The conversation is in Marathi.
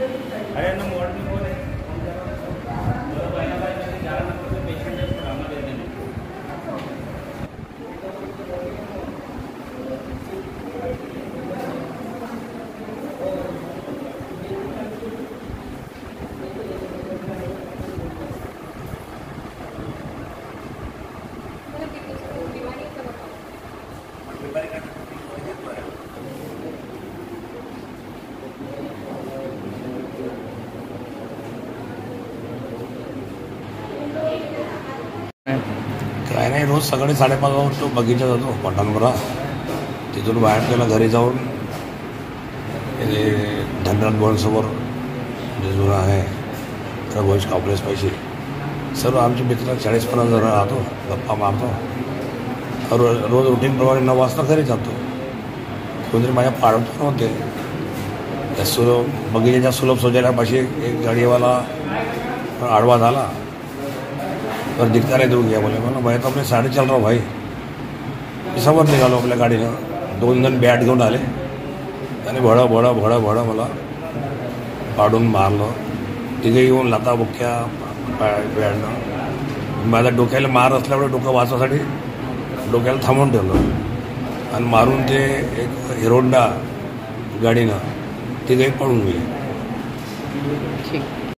अरे ना मॉर्निंग को नहीं काय नाही, रोज सकाळी 5:30 वाजता बगीचा जातो पठाणपुरा. तिथून बाहेर त्याला घरी जाऊन धनराज भवनसमोर जे जुनं आहे रघुवंश कॉम्प्लेक्स पैसे सर्व आमचे मित्र 40-50 जण राहतो, गप्पा मारतो. रोज रुटीनप्रमाणे 9 वाजता घरी जातो. कोणतरी माझ्या पाडतो होते त्या बगीच्याच्या सुलभ शौचालयापाशी एक गाडीवाला आडवा झाला तर दिखता नहीं दूर गया. बोले मैं तो अपने साइड चल रहा हूँ भाई. समोर निघालो आपल्या गाडीनं. 2 जण बॅट घेऊन आले आणि भडा भडा भडा भडा मला पाडून मारलं. तिघे येऊन लाता बुक्क्या बॅटनं. माझ्या डोक्याला मार असल्यामुळे डोकं वाचवासाठी डोक्याला थांबवून ठेवलं आणि मारून ते एक हिरोंडा गाडीनं तिघे पळून गेले.